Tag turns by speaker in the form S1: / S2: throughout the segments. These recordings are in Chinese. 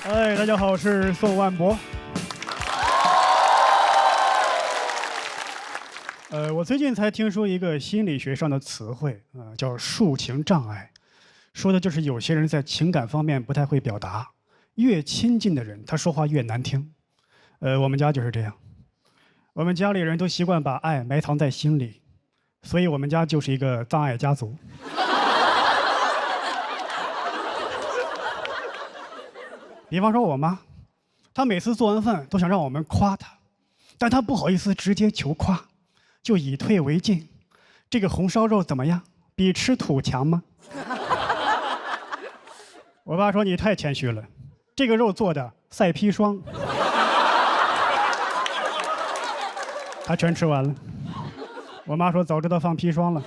S1: 大家好，我是宋万博。我最近才听说一个心理学上的词汇叫抒情障碍，说的就是有些人在情感方面不太会表达，越亲近的人他说话越难听。我们家就是这样，我们家里人都习惯把爱埋藏在心里，所以我们家就是一个障碍家族。比方说我妈，她每次做完饭都想让我们夸她，但她不好意思直接求夸，就以退为进。这个红烧肉怎么样？比吃土强吗？我爸说你太谦虚了，这个肉做的赛砒霜。他全吃完了。我妈说早知道放砒霜了，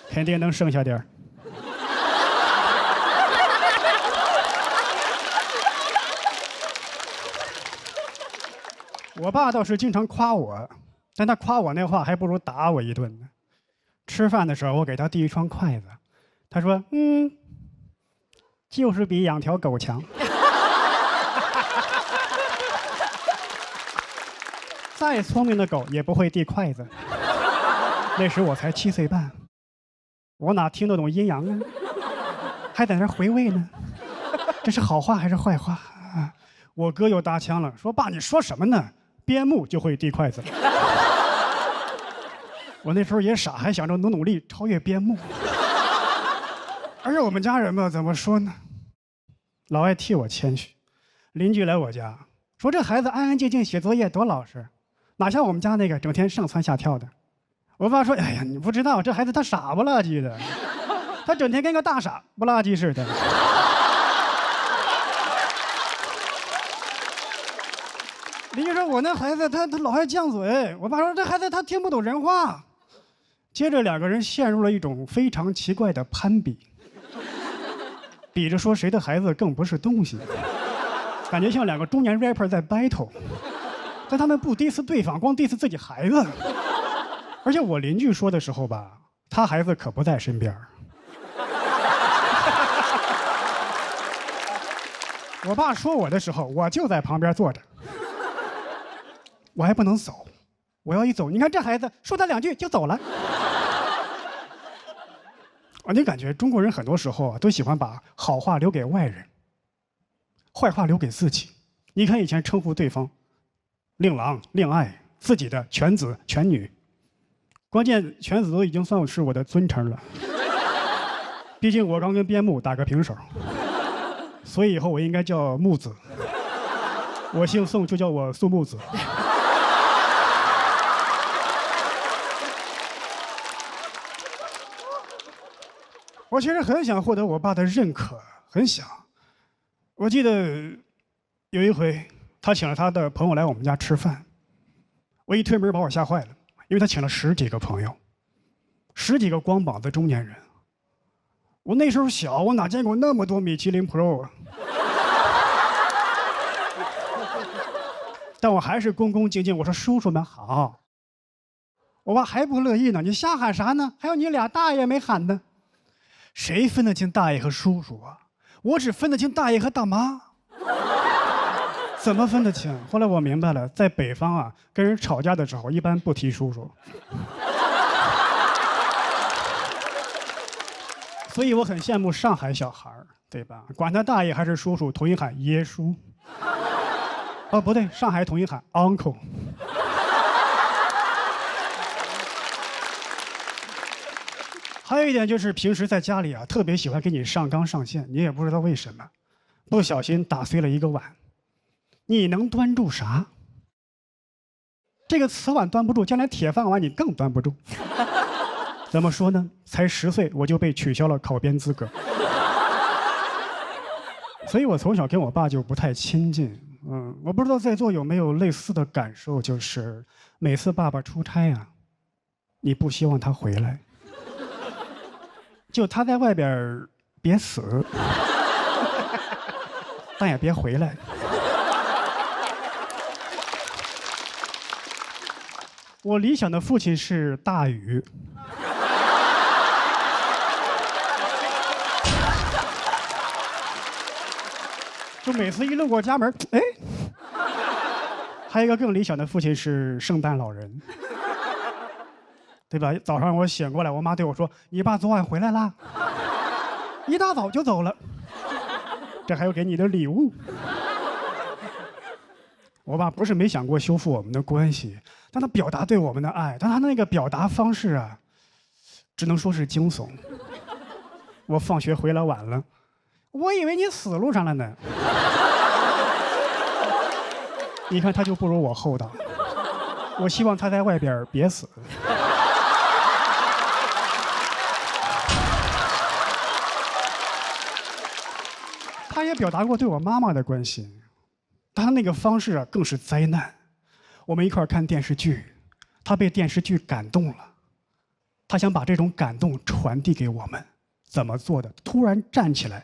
S1: 肯定能剩下点儿。我爸倒是经常夸我，但他夸我那话还不如打我一顿呢。吃饭的时候，我给他递一双筷子，他说：“就是比养条狗强。”再聪明的狗也不会递筷子。那时我才7岁半，我哪听得懂阴阳啊？还在那回味呢。这是好话还是坏话啊？我哥又搭腔了，说：“爸，你说什么呢？边牧就会递筷子。”我那时候也傻，还想着努力超越边牧。而且我们家人吧，怎么说呢？老爱替我谦虚。邻居来我家，说这孩子安安静静写作业多老实，哪像我们家那个整天上蹿下跳的。我爸说：“哎呀，你不知道，这孩子他傻不拉几的，他整天跟个大傻不拉几似的。”邻居说：“我那孩子他老爱犟嘴。”我爸说：“这孩子他听不懂人话。”接着两个人陷入了一种非常奇怪的攀比，比着说谁的孩子更不是东西，感觉像两个中年 rapper 在 battle， 但他们不 diss 对方，光 diss 自己孩子。而且我邻居说的时候吧，他孩子可不在身边。我爸说我的时候，我就在旁边坐着。我还不能走，我要一走，你看这孩子说他2句就走了。你感觉中国人很多时候都喜欢把好话留给外人，坏话留给自己。你看以前称呼对方令郎、令爱，自己的犬子、犬女，关键犬子都已经算是我的尊称了。毕竟我刚跟边牧打个平手，所以以后我应该叫木子。我姓宋，就叫我宋木子。我其实很想获得我爸的认可，很想。我记得有一回，他请了他的朋友来我们家吃饭，我一推门把我吓坏了，因为他请了10几个朋友，10几个光膀子中年人。我那时候小，我哪见过那么多米其林 Pro 啊！但我还是恭恭敬敬，我说：“叔叔们好。”我爸还不乐意呢，你瞎喊啥呢？还有你俩大爷没喊呢。谁分得清大爷和叔叔啊？我只分得清大爷和大妈。怎么分得清？后来我明白了，在北方啊，跟人吵架的时候一般不提叔叔。所以我很羡慕上海小孩，对吧？管他大爷还是叔叔，统一喊爷叔。哦，不对，上海统一喊 uncle。还有一点就是平时在家里啊，特别喜欢给你上纲上线，你也不知道为什么，不小心打碎了一个碗，你能端住啥？这个瓷碗端不住，将来铁饭碗你更端不住。怎么说呢？才10岁我就被取消了考编资格，所以我从小跟我爸就不太亲近。我不知道在座有没有类似的感受，就是每次爸爸出差啊，你不希望他回来。就他在外边别死，但也别回来。我理想的父亲是大禹。就每次一路过家门，哎。还有一个更理想的父亲是圣诞老人，对吧？早上我醒过来，我妈对我说：“你爸昨晚回来啦，一大早就走了，这还有给你的礼物。”我爸不是没想过修复我们的关系，但他表达对我们的爱，但他那个表达方式啊，只能说是惊悚。我放学回来晚了，我以为你死路上了呢。你看他就不如我厚道，我希望他在外边别死。他也表达过对我妈妈的关心，他那个方式啊更是灾难。我们一块儿看电视剧，他被电视剧感动了，他想把这种感动传递给我们，怎么做的？突然站起来，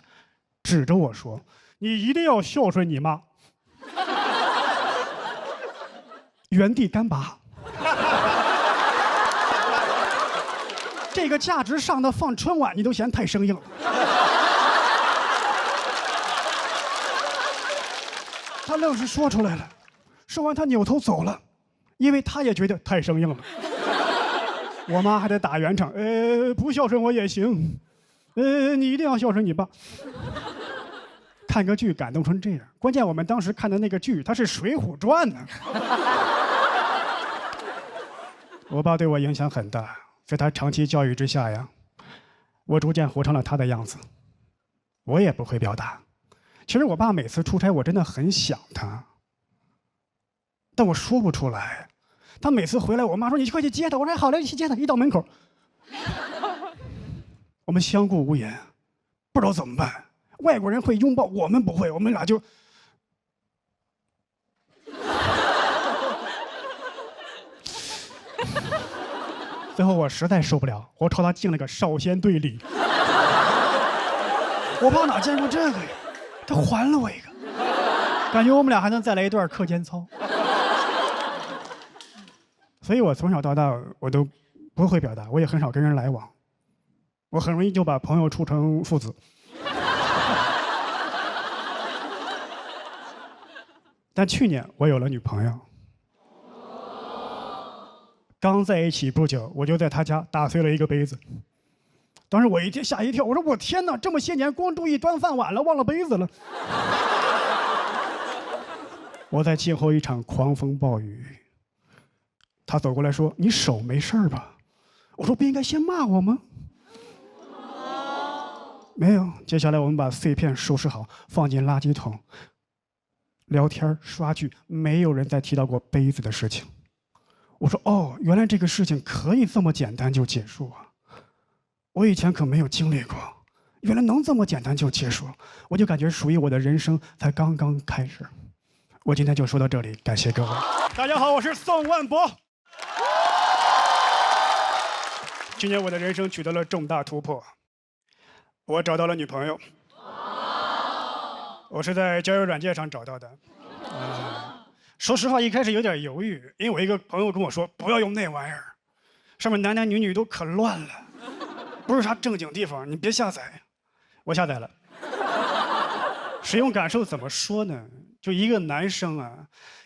S1: 指着我说：“你一定要孝顺你妈。”原地干拔，这个价值上的放春晚你都嫌太生硬了。他愣是说出来了，说完他扭头走了，因为他也觉得太生硬了。我妈还得打圆场，不孝顺我也行，你一定要孝顺你爸。看个剧感动成这样，关键我们当时看的那个剧它是《水浒传》呢。我爸对我影响很大，在他长期教育之下呀，我逐渐活成了他的样子。我也不会表达。其实我爸每次出差，我真的很想他，但我说不出来。他每次回来，我妈说：“你快去接他。”我说：“好嘞，去接他。”一到门口，我们相顾无言，不知道怎么办。外国人会拥抱，我们不会，我们俩就。最后我实在受不了，我朝他敬了个少先队礼。我爸哪见过这个呀？他还了我一个，感觉我们俩还能再来一段课间操。所以我从小到大我都不会表达，我也很少跟人来往，我很容易就把朋友处成父子。但去年我有了女朋友。刚在一起不久，我就在他家打碎了一个杯子。当时我吓一跳，我说：“我天哪，这么些年光注意端饭碗了，忘了杯子了。”我在静候一场狂风暴雨。他走过来说：“你手没事吧？”我说：“不应该先骂我吗？”没有。接下来我们把碎片收拾好，放进垃圾桶。聊天刷剧，没有人再提到过杯子的事情。我说：“哦，原来这个事情可以这么简单就结束啊！我以前可没有经历过，原来能这么简单就结束，我就感觉属于我的人生才刚刚开始。”我今天就说到这里，感谢各位。大家好，我是宋万博。今年我的人生取得了重大突破，我找到了女朋友。我是在交友软件上找到的。说实话，一开始有点犹豫，因为我一个朋友跟我说不要用那玩意儿，上面男男女女都可乱了，不是啥正经地方，你别下载。我下载了。使用感受怎么说呢？就一个男生啊，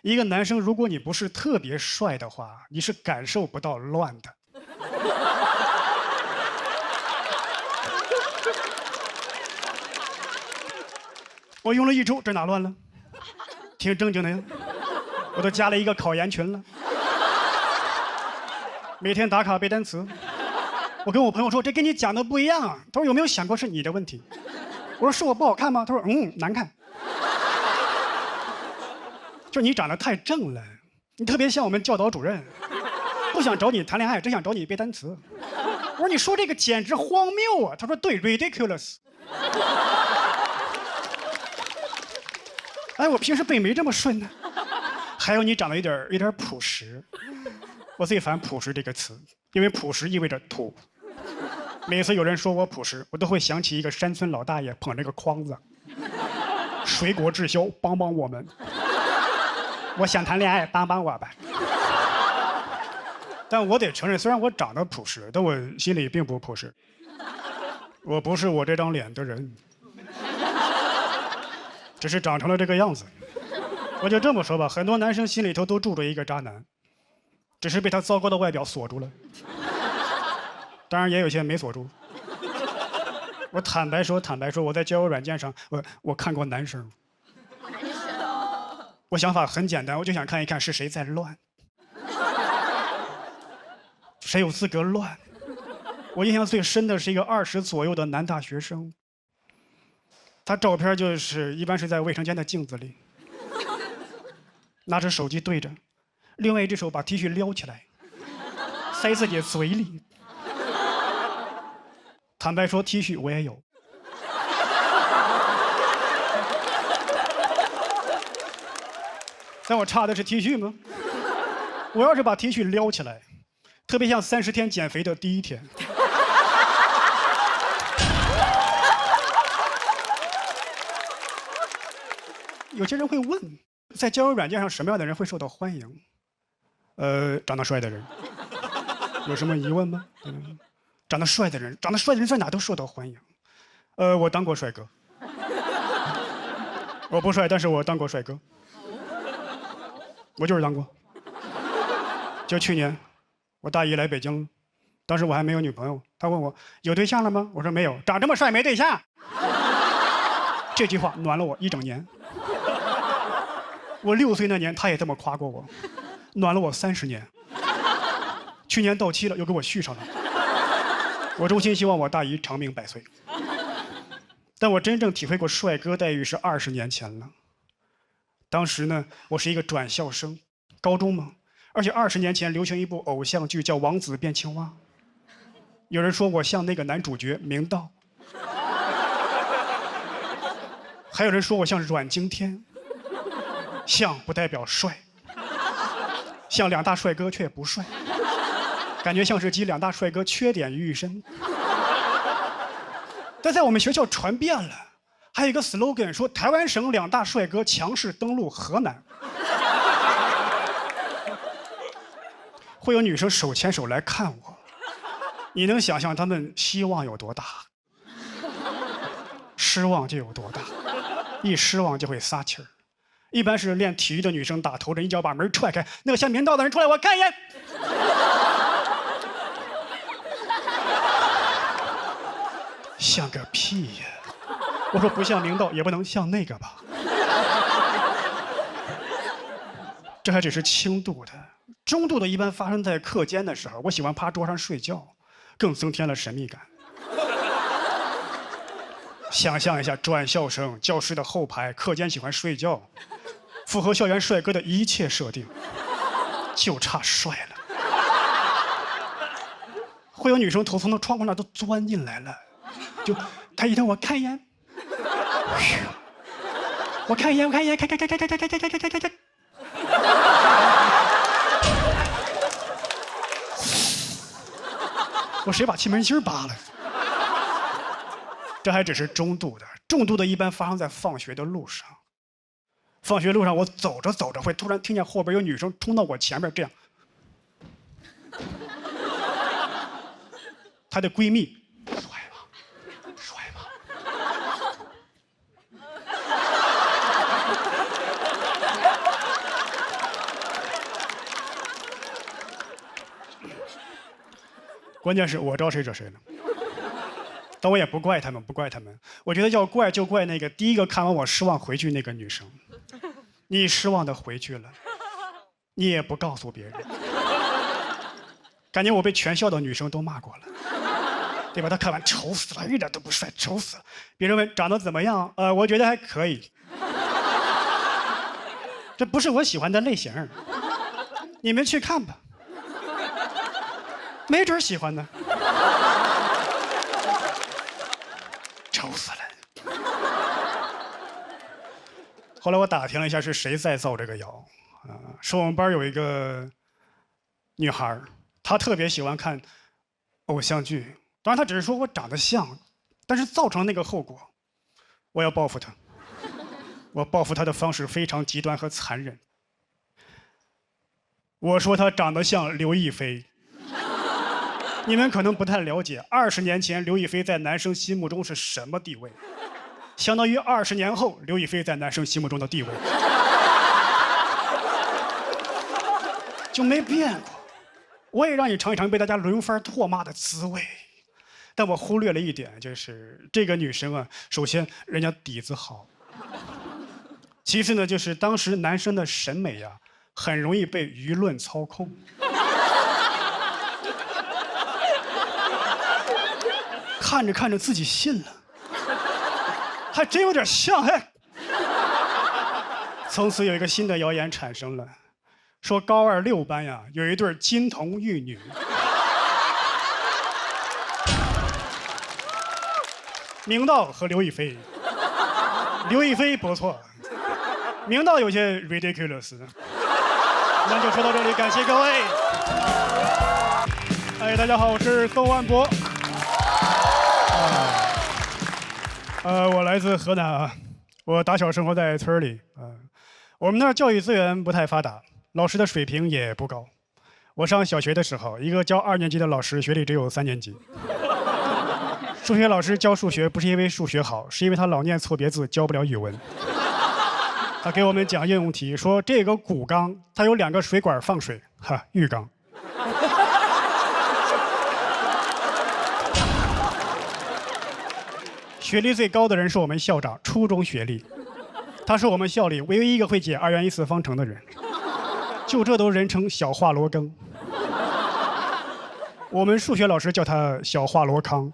S1: 一个男生，如果你不是特别帅的话，你是感受不到乱的。我用了1周，这哪乱了？挺正经的呀。我都加了一个考研群了，每天打卡背单词。我跟我朋友说，这跟你讲的不一样啊。他说有没有想过是你的问题？我说是我不好看吗？他说难看。就你长得太正了，你特别像我们教导主任，不想找你谈恋爱，只想找你背单词。我说你说这个简直荒谬啊。他说对 ，ridiculous。哎，我平时背没这么顺呢。还有你长得有点朴实，我最烦朴实这个词，因为朴实意味着土。每次有人说我朴实，我都会想起一个山村老大爷捧着个筐子，水果滞销，帮帮我们。我想谈恋爱，帮帮我吧。但我得承认，虽然我长得朴实，但我心里并不朴实。我不是我这张脸的人。只是长成了这个样子。我就这么说吧，很多男生心里头都住着一个渣男，只是被他糟糕的外表锁住了。当然也有些没锁住。我坦白说，我在交友软件上，我看过男生。我想法很简单，我就想看一看是谁在乱，谁有资格乱。我印象最深的是一个20左右的男大学生，他照片一般是在卫生间的镜子里，拿着手机对着，另外一只手把 T 恤撩起来，塞自己嘴里。坦白说 ，T 恤我也有。但我差的是 T 恤吗？我要是把 T 恤撩起来，特别像30天减肥的第一天。有些人会问，在交友软件上什么样的人会受到欢迎？长得帅的人。有什么疑问吗？长得帅的人在哪都受到欢迎。我当过帅哥。我不帅，但是我当过帅哥。我就是当过。就去年，我大姨来北京了，当时我还没有女朋友，她问我有对象了吗？我说没有，长这么帅没对象。这句话暖了我1整年。我6岁那年，她也这么夸过我，暖了我30年。去年到期了，又给我续上了。我衷心希望我大姨长命百岁。但我真正体会过帅哥待遇是20年前了。当时呢，我是一个转校生，高中嘛，而且20年前流行一部偶像剧叫《王子变青蛙》，有人说我像那个男主角明道，还有人说我像阮经天。像不代表帅，像2大帅哥却不帅，感觉像是集2大帅哥缺点于一身。但在我们学校传遍了，还有一个 slogan 说台湾省2大帅哥强势登陆河南。会有女生手牵手来看我，你能想象他们希望有多大，失望就有多大，一失望就会撒气儿。一般是练体育的女生打头阵，一脚把门踹开，那个像明道的人出来，我看一眼。像个屁呀！我说不像明道，也不能像那个吧。这还只是轻度的，中度的一般发生在课间的时候，我喜欢趴桌上睡觉，更增添了神秘感。想象一下，转校生，教室的后排，课间喜欢睡觉，符合校园帅哥的一切设定，就差帅了。会有女生头从那窗户那都钻进来了，就他一瞪，我看一眼，我看一眼，看。我谁把气门芯扒了？这还只是中度的，重度的一般发生在放学的路上。放学路上，我走着走着会突然听见后边有女生冲到我前面，这样。她的闺蜜，帅吗？关键是我招谁惹谁了。但我也不怪他们，我觉得要怪就怪那个第一个看完我失望回去那个女生。你失望的回去了，你也不告诉别人，感觉我被全校的女生都骂过了，对吧？他看完丑死了，一点都不帅，丑死了。别人问长得怎么样，我觉得还可以。这不是我喜欢的类型，你们去看吧，没准喜欢呢。丑死了。后来我打听了一下是谁在造这个谣，说我们班有一个女孩，她特别喜欢看偶像剧，当然她只是说我长得像，但是造成那个后果，我要报复她。我报复她的方式非常极端和残忍。我说她长得像刘亦菲。你们可能不太了解，20年前刘亦菲在男生心目中是什么地位？相当于20年后刘亦菲在男生心目中的地位就没变过。我也让你尝一尝被大家轮番唾骂的滋味，但我忽略了一点，就是这个女生啊，首先人家底子好，其次呢，就是当时男生的审美呀，很容易被舆论操控。看着看着自己信了，还真有点像哎。从此有一个新的谣言产生了，说高2 6班呀有一对金童玉女，明道和刘亦菲。刘亦菲不错，明道有些 ridiculous。那就说到这里，感谢各位。哎，大家好，我是宋万博。我来自河南啊，我打小生活在村里我们那儿教育资源不太发达，老师的水平也不高。我上小学的时候，一个教2年级的老师学历只有3年级。数学老师教数学不是因为数学好，是因为他老念错别字，教不了语文。他给我们讲应用题，说这个骨缸它有2个水管放水，浴缸。学历最高的人是我们校长，初中学历，他是我们校里唯一一个会解2元一次方程的人，就这都人称小华罗庚。我们数学老师叫他小华罗康。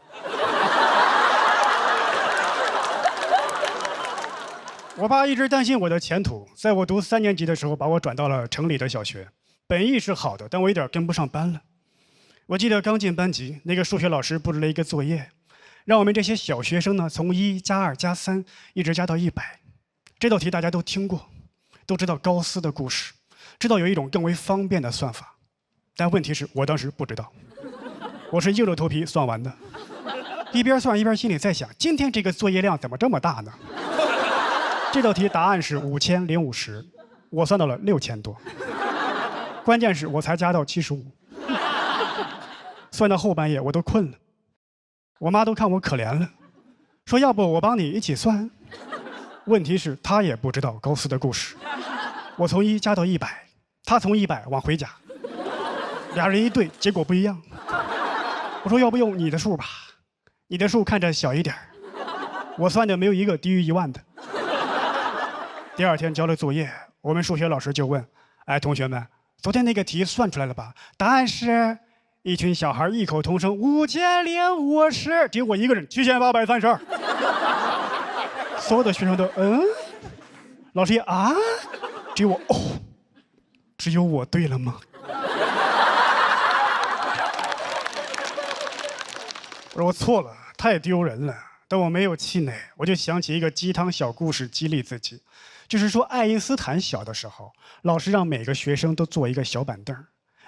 S1: 我爸一直担心我的前途，在我读3年级的时候，把我转到了城里的小学。本意是好的，但我有点跟不上班了。我记得刚进班级，那个数学老师布置了一个作业，让我们这些小学生呢，从1加2加3一直加到100。这道题大家都听过，都知道高斯的故事，知道有一种更为方便的算法。但问题是我当时不知道，我是硬着头皮算完的。一边算一边心里在想，今天这个作业量怎么这么大呢？这道题答案是5050，我算到了6000多。关键是我才加到75，算到后半夜我都困了。我妈都看我可怜了，说要不我帮你一起算。问题是她也不知道高斯的故事。我从1加到100，她从100往回加，俩人一对，结果不一样。我说要不用你的数吧，你的数看着小一点，我算的没有一个低于1万的。第2天交了作业，我们数学老师就问：“哎，同学们，昨天那个题算出来了吧？”答案是，一群小孩异口同声：5050。只有我一个人7832。所有的学生都老师也啊，只有我只有我对了吗？我说我错了，太丢人了。但我没有气馁，我就想起一个鸡汤小故事激励自己。就是说，爱因斯坦小的时候，老师让每个学生都坐一个小板凳。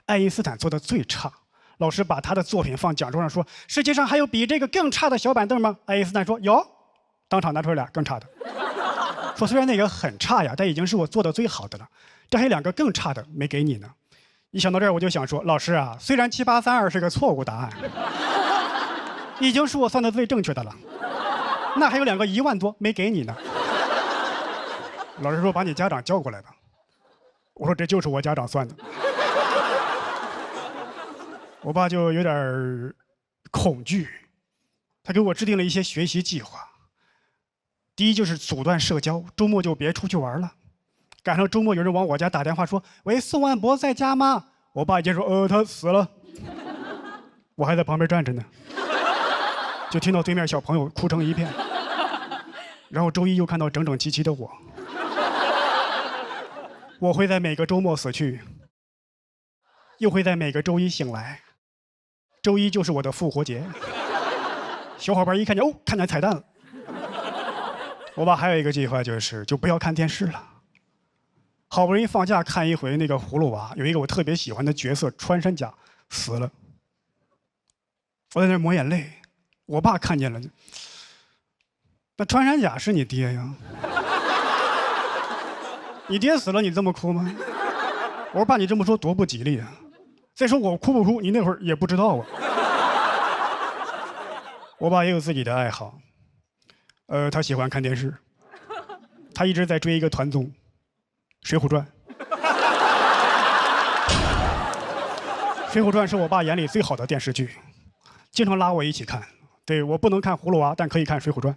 S1: 爱因斯坦做的最差，老师把他的作品放讲桌上说：“世界上还有比这个更差的小板凳吗？”爱因斯坦说：“有。”当场拿出来2更差的，说虽然那个很差呀，但已经是我做的最好的了。这还有2个更差的没给你呢。一想到这儿，我就想说，老师啊，虽然7832是个错误答案，已经是我算的最正确的了。那还有2个1万多没给你呢。老师说把你家长叫过来吧。我说这就是我家长算的。我爸就有点恐惧，他给我制定了一些学习计划。第一就是阻断社交，周末就别出去玩了。赶上周末有人往我家打电话说：“喂，宋万博在家吗？”我爸一接说：“他死了。”我还在旁边站着呢，就听到对面小朋友哭成一片。然后周一又看到整整齐齐的我。我会在每个周末死去，又会在每个周一醒来。周一就是我的复活节。小伙伴一看见看见彩蛋了。我爸还有一个计划，就不要看电视了。好不容易放假看一回那个葫芦娃，有一个我特别喜欢的角色穿山甲死了。我在那抹眼泪，我爸看见了，那穿山甲是你爹呀？你爹死了你这么哭吗？我说爸，你这么说多不吉利啊！再说我哭不哭，你那会儿也不知道啊。我爸也有自己的爱好，他喜欢看电视，他一直在追一个团综《水浒传》。《水浒传》是我爸眼里最好的电视剧，经常拉我一起看。对，我不能看葫芦娃，但可以看《水浒传》。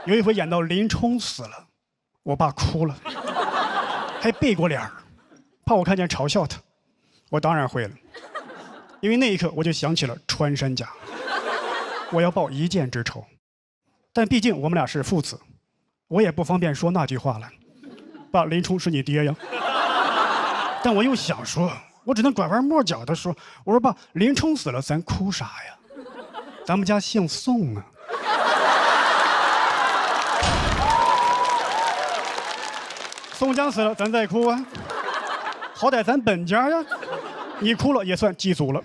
S1: 有一回演到林冲死了，我爸哭了，还背过脸儿，怕我看见嘲笑他。我当然会了，因为那一刻我就想起了穿山甲，我要报一箭之仇。但毕竟我们俩是父子，我也不方便说那句话了。爸，林冲是你爹呀。但我又想说，我只能拐弯抹角的说，我说爸，林冲死了，咱哭啥呀？咱们家姓宋啊。宋江死了，咱再哭啊。好歹咱本家呀，你哭了也算祭祖了。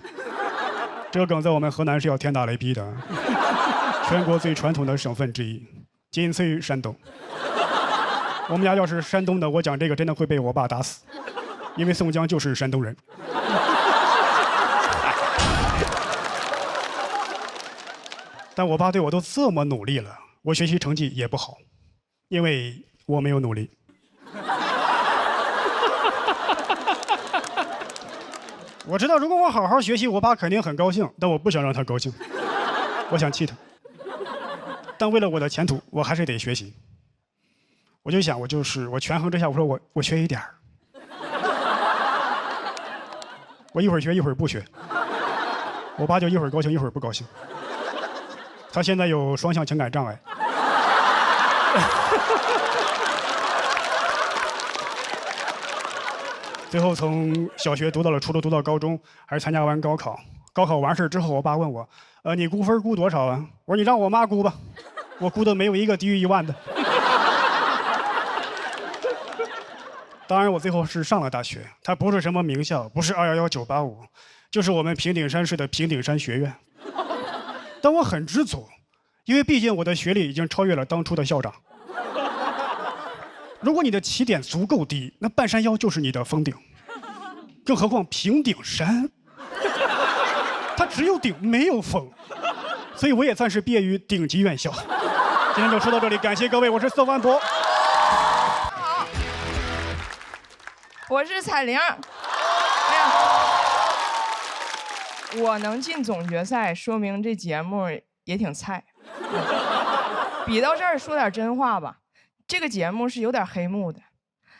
S1: 这个梗在我们河南是要天打雷劈的。全国最传统的省份之一，仅次于山东。我们家要是山东的，我讲这个真的会被我爸打死，因为宋江就是山东人。但我爸对我都这么努力了，我学习成绩也不好，因为我没有努力。我知道，如果我好好学习，我爸肯定很高兴，但我不想让他高兴，我想气他。但为了我的前途，我还是得学习。我就想，我权衡之下，我说我学一点儿，我一会儿学一会儿不学。我爸就一会儿高兴一会儿不高兴。他现在有双向情感障碍。最后从小学读到了初中，读到高中，还是参加完高考。高考完事之后，我爸问我，你估分估多少啊？我说你让我妈估吧，我估的没有一个低于1万的。当然，我最后是上了大学，它不是什么名校，不是211、985，就是我们平顶山市的平顶山学院。但我很知足，因为毕竟我的学历已经超越了当初的校长。如果你的起点足够低，那半山腰就是你的峰顶。更何况平顶山，它只有顶没有峰，所以我也算是毕业于顶级院校。今天就说到这里，感谢各位，我是宋万博。
S2: 好，我是彩玲。哎呀，我能进总决赛，说明这节目也挺菜。比到这儿，说点真话吧。这个节目是有点黑幕的。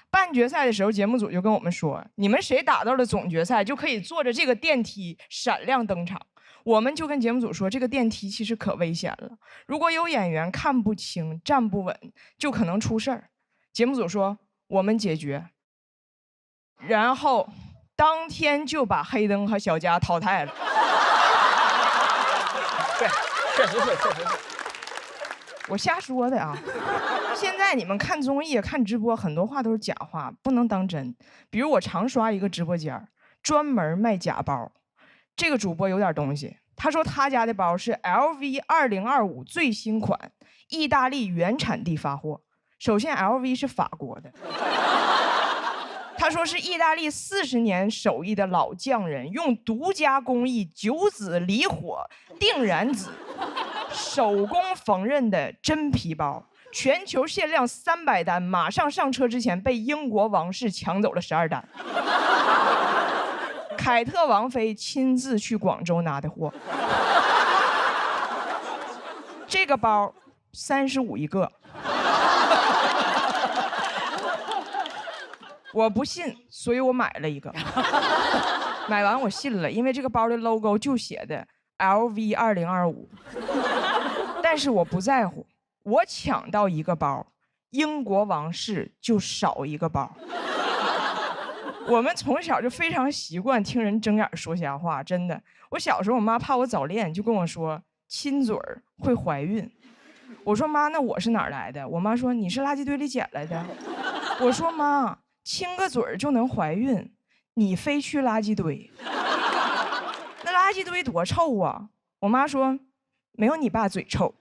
S2: 半决赛的时候，节目组就跟我们说，你们谁打到了总决赛，就可以坐着这个电梯闪亮登场。我们就跟节目组说，这个电梯其实可危险了，如果有演员看不清、站不稳，就可能出事儿。节目组说我们解决，然后当天就把黑灯和小佳淘汰了。
S3: 对，确实是。
S2: 我瞎说的啊！现在你们看综艺、看直播，很多话都是假话，不能当真。比如我常刷一个直播间，专门卖假包。这个主播有点东西，他说他家的包是 LV 2025最新款，意大利原产地发货。首先 ，LV 是法国的。他说是意大利40年手艺的老匠人用独家工艺9子离火定燃子手工缝纫的真皮包，全球限量300单，马上上车之前被英国王室抢走了12单。凯特王妃亲自去广州拿的货。这个包35一个。我不信，所以我买了一个。买完我信了，因为这个包的 logo 就写的 LV 2025。但是我不在乎，我抢到一个包，英国王室就少一个包。我们从小就非常习惯听人睁眼说瞎话，真的。我小时候，我妈怕我早恋，就跟我说亲嘴儿会怀孕。我说妈，那我是哪儿来的？我妈说你是垃圾堆里捡来的。我说妈，亲个嘴儿就能怀孕，你非去垃圾堆，那垃圾堆多臭啊！我妈说没有你爸嘴臭。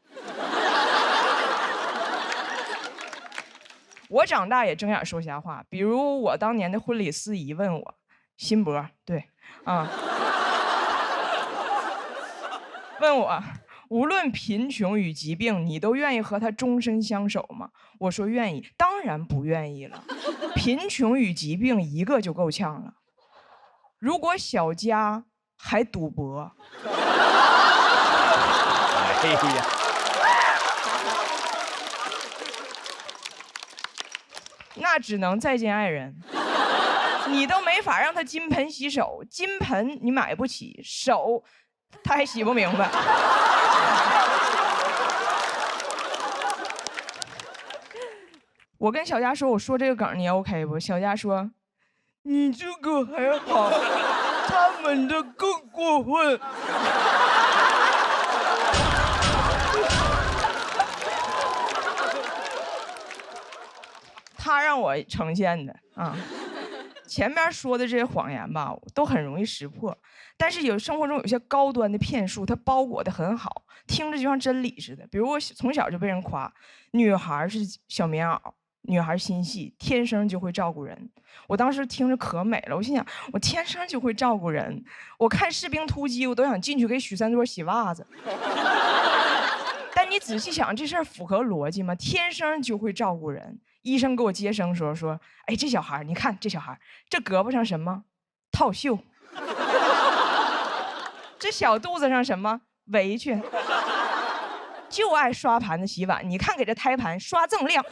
S2: 我长大也睁眼说瞎话，比如我当年的婚礼司仪问我，辛博，对，啊，问我无论贫穷与疾病，你都愿意和他终身相守吗？我说愿意，当然不愿意了。贫穷与疾病一个就够呛了，如果小家还赌博，
S3: 哎呀，
S2: 那只能再见爱人。你都没法让他金盆洗手，金盆你买不起，手他还洗不明白。我跟小佳说，我说这个梗你 OK 不？小佳说，你这个还好，他们的更过分。他让我呈现的啊。前面说的这些谎言吧，都很容易识破，但是生活中有些高端的骗术，它包裹得很好，听着就像真理似的。比如我从小就被人夸，女孩是小棉袄，女孩心细，天生就会照顾人。我当时听着可美了，我心想，我天生就会照顾人。我看《士兵突击》，我都想进去给许三多洗袜子。但你仔细想，这事儿符合逻辑吗？天生就会照顾人。医生给我接生说，哎，这小孩，你看这小孩，这胳膊上什么？套袖。这小肚子上什么？围裙。就爱刷盘子洗碗，你看给这胎盘刷锃亮。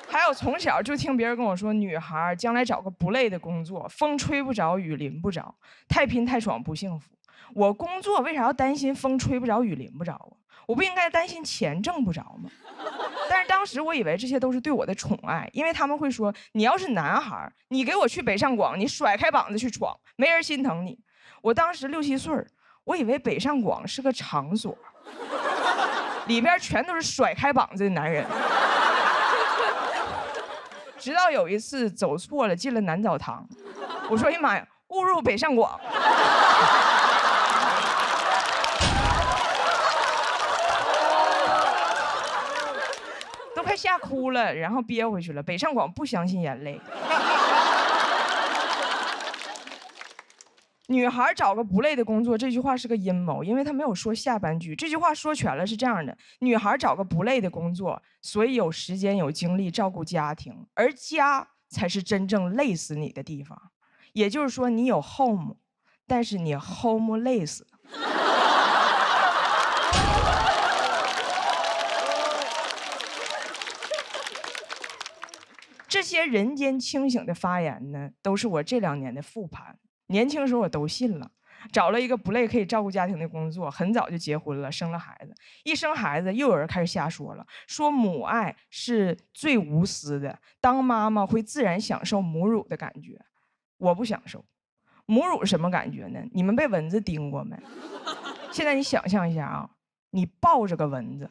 S2: 还有从小就听别人跟我说，女孩将来找个不累的工作，风吹不着，雨淋不着，太拼太爽不幸福。我工作为啥要担心风吹不着，雨淋不着啊？我不应该担心钱挣不着吗？但是当时我以为这些都是对我的宠爱，因为他们会说，你要是男孩，你给我去北上广，你甩开膀子去闯，没人心疼你。我当时6、7岁，我以为北上广是个场所，里边全都是甩开膀子的男人。直到有一次走错了，进了男澡堂，我说：“哎呀妈呀，误入北上广。”都快吓哭了，然后憋回去了。北上广不相信眼泪。女孩找个不累的工作，这句话是个阴谋，因为她没有说下半句。这句话说全了是这样的：女孩找个不累的工作，所以有时间有精力照顾家庭，而家才是真正累死你的地方。也就是说，你有 home， 但是你 home 累死。这些人间清醒的发言呢，都是我这2年的复盘。年轻时候我都信了，找了一个不累可以照顾家庭的工作，很早就结婚了，生了孩子。一生孩子，又有人开始瞎说了，说母爱是最无私的，当妈妈会自然享受母乳的感觉。我不享受。母乳什么感觉呢？你们被蚊子叮过没？现在你想象一下啊，你抱着个蚊子。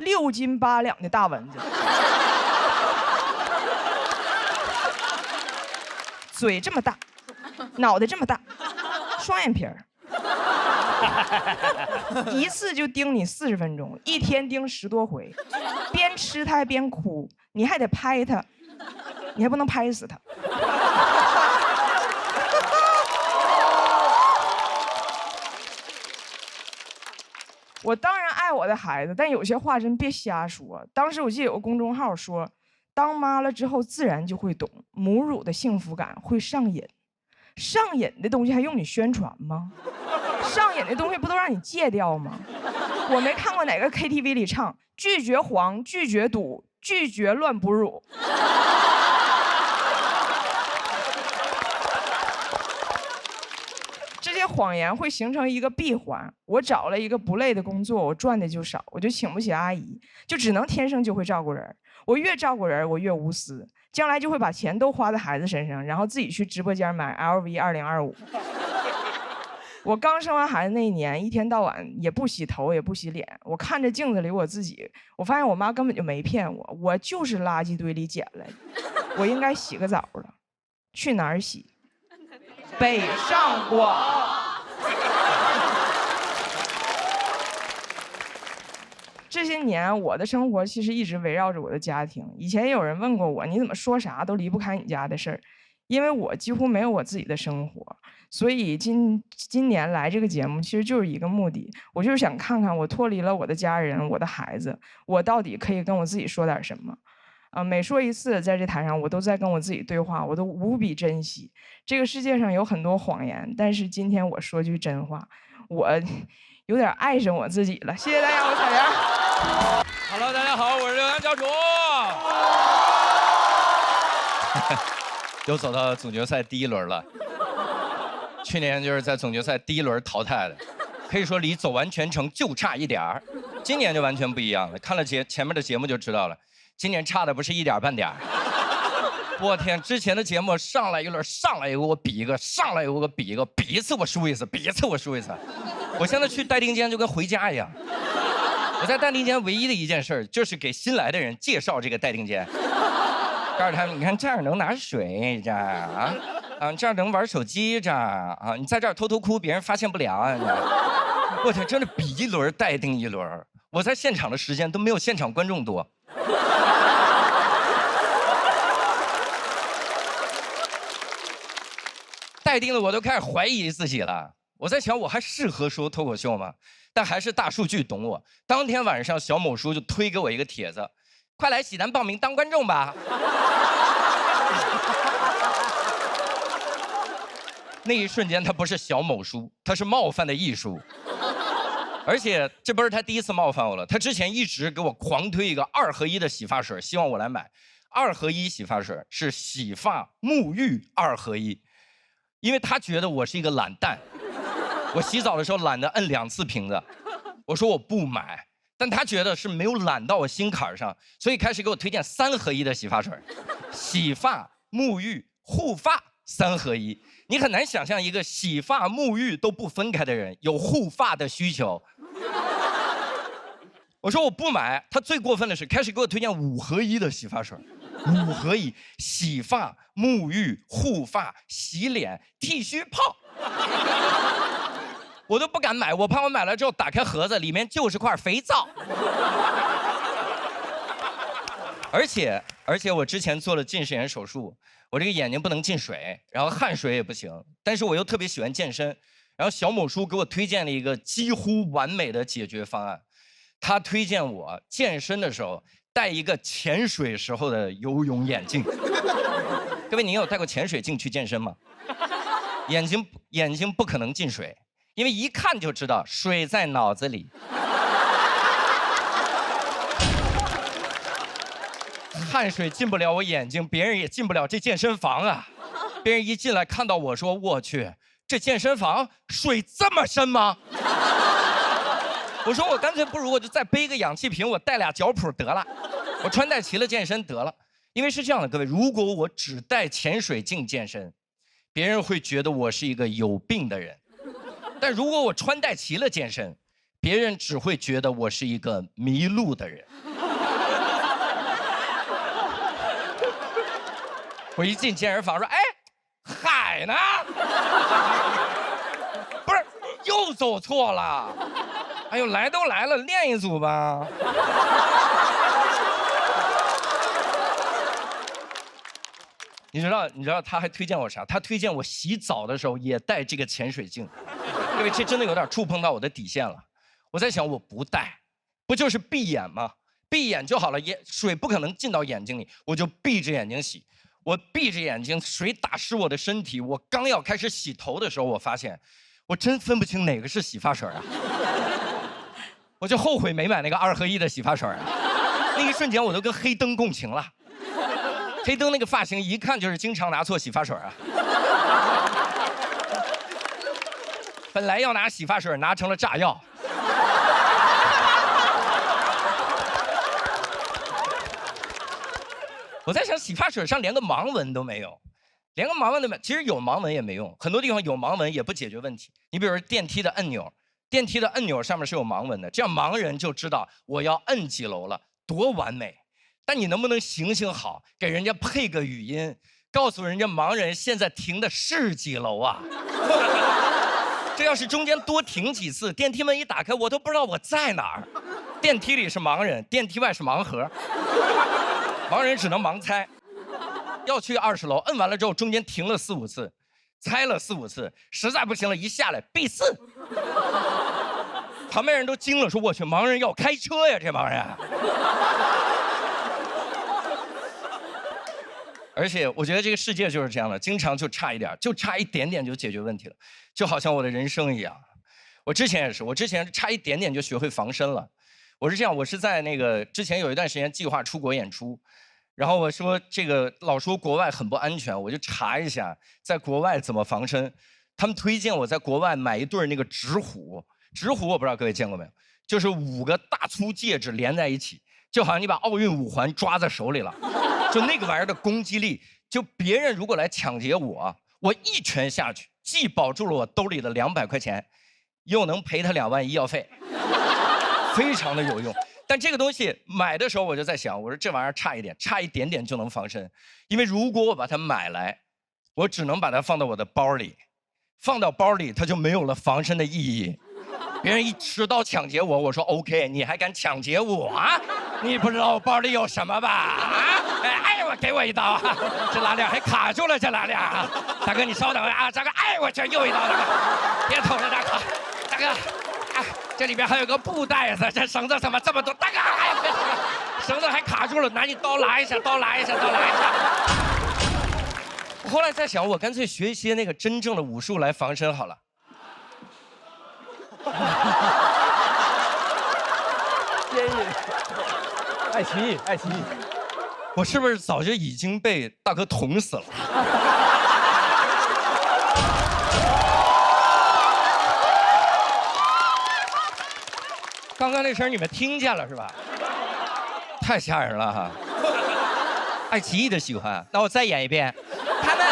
S2: 6斤8两的大蚊子，嘴这么大，脑袋这么大，双眼皮儿，一次就叮你40分钟，一天叮10多回，边吃它还边哭，你还得拍它，你还不能拍死它。我当然爱我的孩子，但有些话真别瞎说。当时我记得有个公众号说，当妈了之后自然就会懂，母乳的幸福感会上瘾。上瘾的东西还用你宣传吗？上瘾的东西不都让你戒掉吗？我没看过哪个 KTV 里唱拒绝黄、拒绝赌、拒绝乱哺乳。这些谎言会形成一个闭环。我找了一个不累的工作，我赚的就少，我就请不起阿姨，就只能天生就会照顾人。我越照顾人，我越无私，将来就会把钱都花在孩子身上，然后自己去直播间买 LV 2025。我刚生完孩子那一年，一天到晚也不洗头也不洗脸，我看着镜子里我自己，我发现我妈根本就没骗我，我就是垃圾堆里捡来的，我应该洗个澡了。去哪儿洗？北上广。这些年我的生活其实一直围绕着我的家庭。以前也有人问过我，你怎么说啥都离不开你家的事儿？因为我几乎没有我自己的生活，所以今年来这个节目其实就是一个目的，我就是想看看我脱离了我的家人、我的孩子，我到底可以跟我自己说点什么。每说一次在这台上，我都在跟我自己对话，我都无比珍惜。这个世界上有很多谎言，但是今天我说句真话，我有点爱上我自己了。谢谢大家，我彩莲。
S3: Hello， 大家好，我是刘洋教主。又走到总决赛第一轮了。去年就是在总决赛第一轮淘汰的，可以说离走完全程就差一点儿。今年就完全不一样了，看了前面的节目就知道了。今年差的不是一点半点儿，我天！之前的节目上来一轮，上来一个我比一个，上来一个我比一个，比一次我输一次，比一次我输一次。我现在去待定间就跟回家一样。我在待定间唯一的一件事就是给新来的人介绍这个待定间，告诉他们，你看这儿能拿水，这儿这儿能玩手机，这儿你在这儿偷偷哭，别人发现不了啊。我天，真的比一轮待定一轮。我在现场的时间都没有现场观众多。待定的我都开始怀疑自己了，我在想我还适合说脱口秀吗？但还是大数据懂我。当天晚上，小某书就推给我一个帖子，快来喜南报名当观众吧。那一瞬间，他不是小某书，他是冒犯的艺术。而且这不是他第一次冒犯我了，他之前一直给我狂推一个2合1的洗发水，希望我来买。2合1洗发水是洗发、沐浴2合1，因为他觉得我是一个懒蛋，我洗澡的时候懒得摁2次瓶子，我说我不买，但他觉得是没有懒到我心坎上，所以开始给我推荐3合1的洗发水，洗发、沐浴、护发3合1。你很难想象一个洗发、沐浴都不分开的人有护发的需求。我说我不买，他最过分的是开始给我推荐5合1的洗发水，5合1，洗发、沐浴、护发、洗脸、剃须泡，我都不敢买，我怕我买了之后打开盒子里面就是块肥皂。而且我之前做了近视眼手术，我这个眼睛不能进水，然后汗水也不行，但是我又特别喜欢健身，然后小某书给我推荐了一个几乎完美的解决方案。他推荐我健身的时候戴一个潜水时候的游泳眼镜。各位，您有戴过潜水镜去健身吗？眼睛不可能进水，因为一看就知道水在脑子里。汗水进不了我眼睛，别人也进不了这健身房啊。别人一进来看到我说，我去，这健身房水这么深吗？我说我干脆不如我就再背个氧气瓶，我带俩脚蹼得了，我穿戴齐了健身得了。因为是这样的，各位，如果我只带潜水镜健身，别人会觉得我是一个有病的人；但如果我穿戴齐了健身，别人只会觉得我是一个迷路的人。我一进健身房说：“哎，海呢？不是，又走错了。哎呦，来都来了，练一组吧。”你知道他还推荐我啥？他推荐我洗澡的时候也带这个潜水镜。各位，这真的有点触碰到我的底线了。我在想，我不带，不就是闭眼吗？闭眼就好了，水不可能进到眼睛里，我就闭着眼睛洗。我闭着眼睛，水打湿我的身体。我刚要开始洗头的时候，我发现，我真分不清哪个是洗发水啊！我就后悔没买那个2合1的洗发水啊！那一瞬间，我都跟黑灯共情了。黑灯那个发型一看就是经常拿错洗发水啊！本来要拿洗发水，拿成了炸药。我在想，洗发水上连个盲文都没有，连个盲文都没有。其实有盲文也没用，很多地方有盲文也不解决问题。你比如说电梯的按钮，电梯的按钮上面是有盲文的，这样盲人就知道我要摁几楼了，多完美。但你能不能行行好，给人家配个语音，告诉人家盲人现在停的是几楼啊？这要是中间多停几次，电梯门一打开，我都不知道我在哪儿。电梯里是盲人，电梯外是盲盒。盲人只能盲猜。要去20楼，摁完了之后中间停了4、5次，猜了4、5次，实在不行了，一下来必4。旁边人都惊了，说：“我去，盲人要开车呀，这帮人。”而且我觉得这个世界就是这样的，经常就差一点，就差一点点就解决问题了，就好像我的人生一样。我之前也是，我之前差一点点就学会防身了。我是这样，我是在那个之前有一段时间计划出国演出，然后我说这个老说国外很不安全，我就查一下在国外怎么防身。他们推荐我在国外买一对那个纸虎，纸虎我不知道各位见过没有，就是5个大粗戒指连在一起，就好像你把奥运5环抓在手里了。就那个玩意儿的攻击力，就别人如果来抢劫我，我一拳下去，既保住了我兜里的200块钱，又能赔他2万医药费，非常的有用。但这个东西买的时候我就在想，我说这玩意儿差一点，差一点点就能防身，因为如果我把它买来，我只能把它放到我的包里，放到包里它就没有了防身的意义。别人一持刀抢劫我，我说 OK， 你还敢抢劫我啊？你不知道我包里有什么吧？啊！哎，我给我一刀啊！这拉链还卡住了，这拉链啊！大哥，你稍等啊！大哥，哎，我这又一刀，大哥，别捅了，大哥，大哥，哎，这里边还有个布袋子，这绳子怎么这么多？大哥，哎呀，别捅了，绳子还卡住了，拿你刀拉一下，刀拉一下，刀拉一下。我后来在想，我干脆学一些那个真正的武术来防身好了。
S4: 建议，爱奇艺，爱奇艺，
S3: 我是不是早就已经被大哥捅死了？刚刚那声你们听见了是吧？太吓人了哈！爱奇艺的喜欢，那我再演一遍。他们。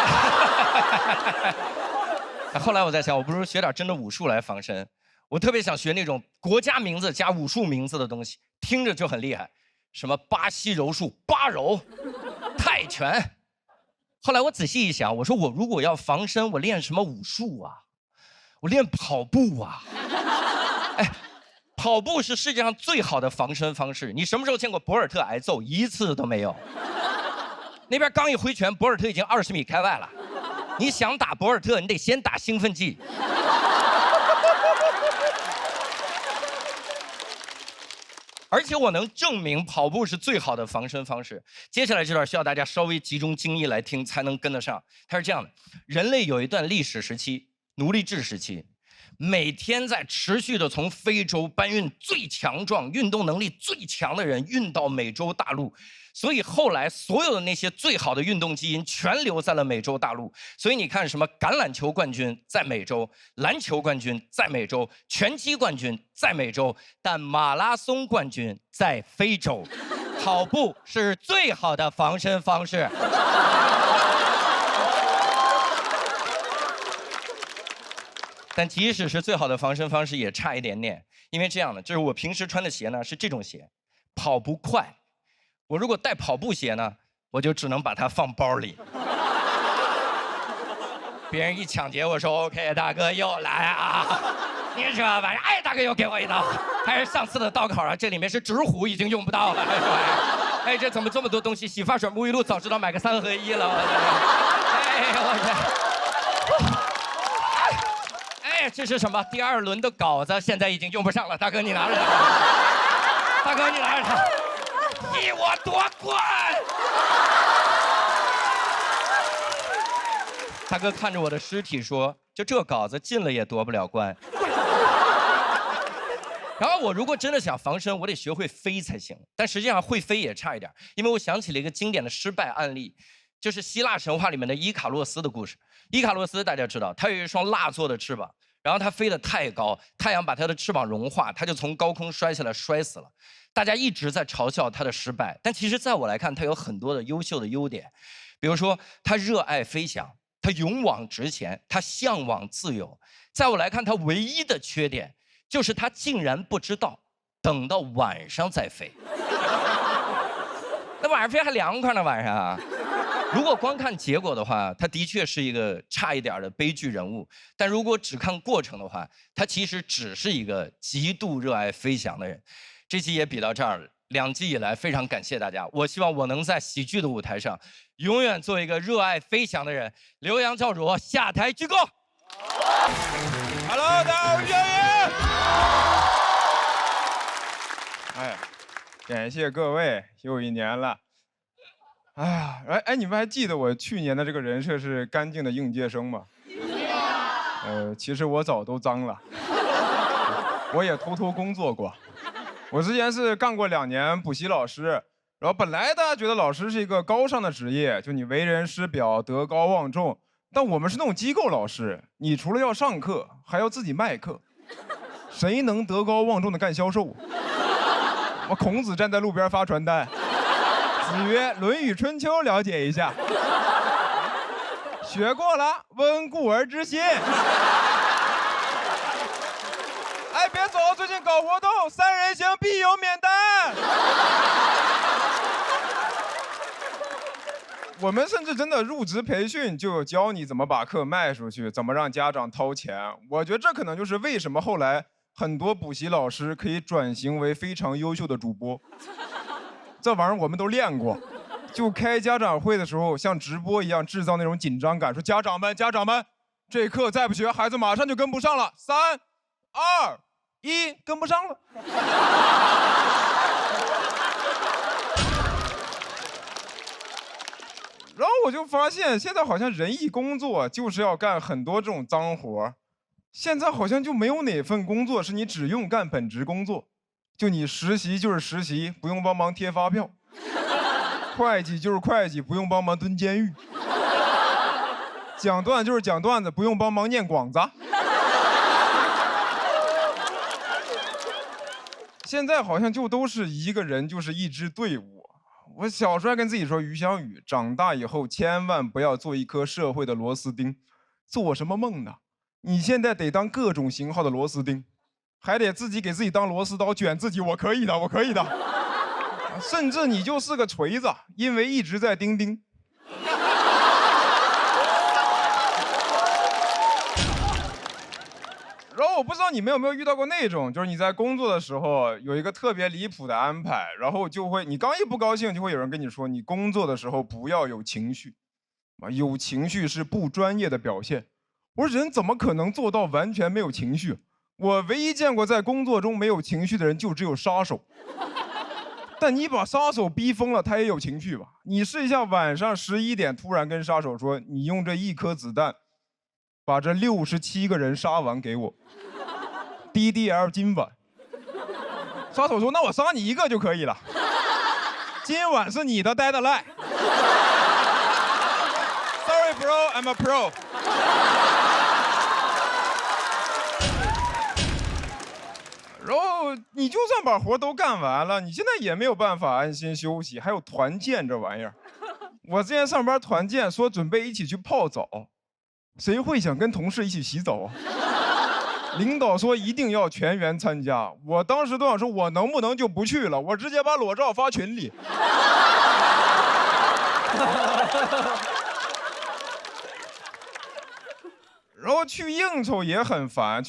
S3: 后来我在想，我不如学点真的武术来防身。我特别想学那种国家名字加武术名字的东西，听着就很厉害，什么巴西柔术、巴柔、泰拳。后来我仔细一想，我说我如果要防身，我练什么武术啊？我练跑步啊！哎，跑步是世界上最好的防身方式。你什么时候见过博尔特挨揍？一次都没有。那边刚一挥拳，博尔特已经20米开外了。你想打博尔特，你得先打兴奋剂。而且我能证明跑步是最好的防身方式。接下来这段需要大家稍微集中精力来听，才能跟得上。它是这样的：人类有一段历史时期，奴隶制时期，每天在持续的从非洲搬运最强壮、运动能力最强的人运到美洲大陆。所以后来所有的那些最好的运动基因全留在了美洲大陆。所以你看，什么橄榄球冠军在美洲，篮球冠军在美洲，拳击冠军在美洲，但马拉松冠军在非洲。跑步是最好的防身方式。但即使是最好的防身方式，也差一点点，因为这样的，就是我平时穿的鞋呢是这种鞋，跑不快。我如果带跑步鞋呢，我就只能把它放包里。别人一抢劫，我说 OK， 大哥又来啊！你说吧，哎，大哥又给我一刀，还是上次的刀口啊？这里面是纸虎，已经用不到了。哎，这怎么这么多东西？洗发水、沐浴露，早知道买个3合1了。哎，这是什么？第2轮的稿子，现在已经用不上了。大哥，你拿着它。大哥，你拿着它。替我夺冠！大哥看着我的尸体说：“就这稿子进了也夺不了冠。”然后我如果真的想防身，我得学会飞才行。但实际上会飞也差一点，因为我想起了一个经典的失败案例，就是希腊神话里面的伊卡洛斯的故事。伊卡洛斯大家知道，他有一双蜡做的翅膀，然后他飞得太高，太阳把他的翅膀融化，他就从高空摔下来，摔死了。大家一直在嘲笑他的失败，但其实在我来看，他有很多的优秀的优点，比如说他热爱飞翔，他勇往直前，他向往自由。在我来看，他唯一的缺点就是他竟然不知道等到晚上再飞。那晚上飞还凉快呢，晚上啊。如果光看结果的话，他的确是一个差一点的悲剧人物，但如果只看过程的话，他其实只是一个极度热爱飞翔的人。这期也比到这儿了，2季以来非常感谢大家，我希望我能在喜剧的舞台上永远做一个热爱飞翔的人。刘洋教主下台鞠躬。Hello， 大家好，我是小野。
S5: 哎，感谢各位，又一年了。哎呀，你们还记得我去年的这个人设是干净的应届生吗？其实我早都脏了，我也偷偷工作过。我之前是干过2年补习老师，然后本来大家觉得老师是一个高尚的职业，就你为人师表，德高望重。但我们是那种机构老师，你除了要上课，还要自己卖课，谁能德高望重的干销售？我孔子站在路边发传单，子曰：“论语春秋了解一下。”学过了，温故而知新。哎，别走，最近搞活动，3人行必有免单。我们甚至真的入职培训就教你怎么把课卖出去，怎么让家长掏钱。我觉得这可能就是为什么后来很多补习老师可以转型为非常优秀的主播。这玩意儿我们都练过。就开家长会的时候，像直播一样制造那种紧张感，说家长们，这课再不学，孩子马上就跟不上了。3、2、1，跟不上了。然后我就发现，现在好像人一工作就是要干很多这种脏活，现在好像就没有哪份工作是你只用干本职工作，就你实习就是实习，不用帮忙贴发票。会计就是会计，不用帮忙蹲监狱；讲段就是讲段子，不用帮忙念广子。现在好像就都是一个人，就是一支队伍。我小时候还跟自己说，于小雨，长大以后千万不要做一颗社会的螺丝钉。做什么梦呢？你现在得当各种型号的螺丝钉，还得自己给自己当螺丝刀卷自己。我可以的，我可以的。甚至你就是个锤子，因为一直在钉钉。然后我不知道你们有没有遇到过那种，就是你在工作的时候有一个特别离谱的安排，然后就会你刚一不高兴，就会有人跟你说，你工作的时候不要有情绪，有情绪是不专业的表现。我说人怎么可能做到完全没有情绪？我唯一见过在工作中没有情绪的人，就只有杀手。但你把杀手逼疯了，他也有情绪吧？你试一下，晚上11点突然跟杀手说，你用这1颗子弹把这67个人杀完给我 ，DDL 今晚。杀手说，那我杀你1个就可以了，今晚是你的 deadline。 Sorry bro, I'm a pro。然后你就算把活都干完了，你现在也没有办法安心休息，还有团建这玩意儿。我之前上班团建，说准备一起去泡澡，谁会想跟同事一起洗澡啊？领导说一定要全员参加，我当时都想说，我能不能就不去了？我直接把裸照发群里。然后去应酬也很烦，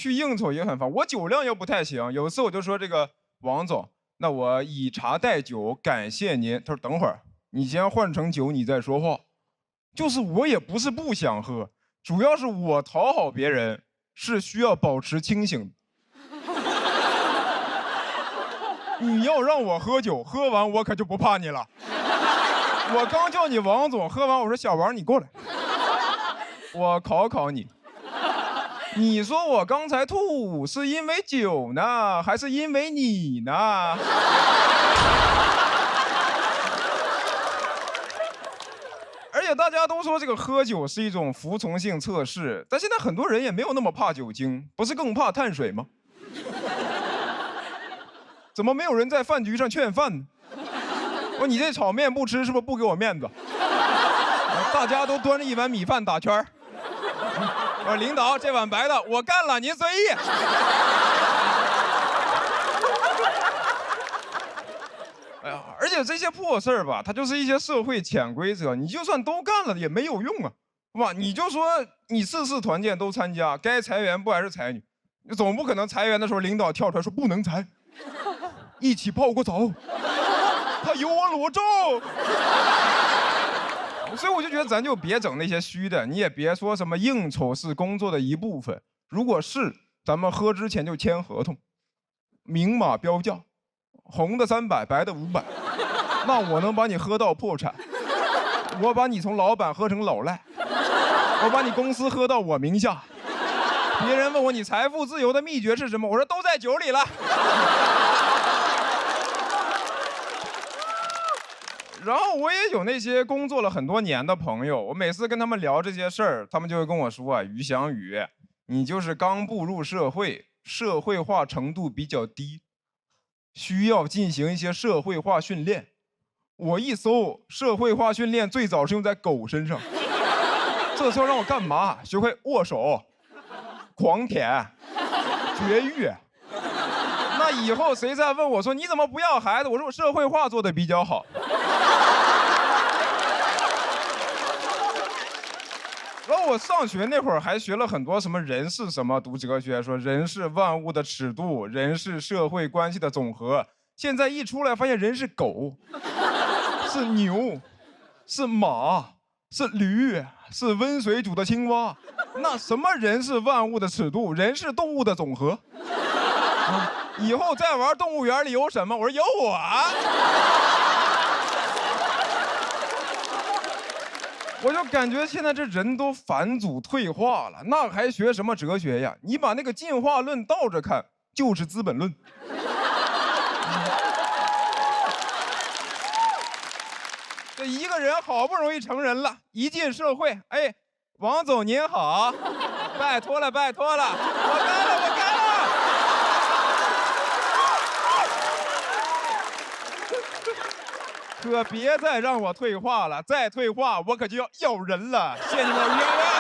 S5: 我酒量又不太行。有一次我就说，这个王总，那我以茶代酒，感谢您。他说等会儿，你先换成酒，你再说话。就是我也不是不想喝，主要是我讨好别人是需要保持清醒的。你要让我喝酒，喝完我可就不怕你了。我刚叫你王总，喝完我说小王你过来，我考考你。你说我刚才吐是因为酒呢，还是因为你呢？而且大家都说这个喝酒是一种服从性测试，但现在很多人也没有那么怕酒精，不是更怕碳水吗？怎么没有人在饭局上劝饭呢？说你这炒面不吃是不是不给我面子？大家都端着一碗米饭打圈儿。我说领导，这碗白的我干了，您随意。哎呀，而且这些破事儿吧，它就是一些社会潜规则，你就算都干了也没有用啊，是吧？你就说你4次团建都参加，该裁员不还是裁你？你总不可能裁员的时候领导跳出来说不能裁，一起泡过澡，他有我裸照。所以我就觉得咱就别整那些虚的，你也别说什么应酬是工作的一部分。如果是，咱们喝之前就签合同，明码标价，红的300，白的500，那我能把你喝到破产，我把你从老板喝成老赖，我把你公司喝到我名下。别人问我你财富自由的秘诀是什么，我说都在酒里了。然后我也有那些工作了很多年的朋友，我每次跟他们聊这些事儿，他们就会跟我说啊，于翔宇，你就是刚步入社会，社会化程度比较低，需要进行一些社会化训练。我一搜，社会化训练最早是用在狗身上，这是要让我干嘛？学会握手、狂舔、绝育。那以后谁再问我说你怎么不要孩子，我说我社会化做的比较好。然后我上学那会儿还学了很多什么人是什么，读哲学说人是万物的尺度，人是社会关系的总和。现在一出来发现人是狗，是牛，是马，是驴，是温水煮的青蛙。那什么人是万物的尺度？人是动物的总和。以后再玩动物园里有什么？我说有我。我就感觉现在这人都返祖退化了，那还学什么哲学呀？你把那个进化论倒着看，就是《资本论》。这一个人好不容易成人了，一进社会，哎，王总您好，拜托了，拜托了，我干了，我干了。可别再让我退化了，再退化我可就要咬人了。谢谢你们，约约。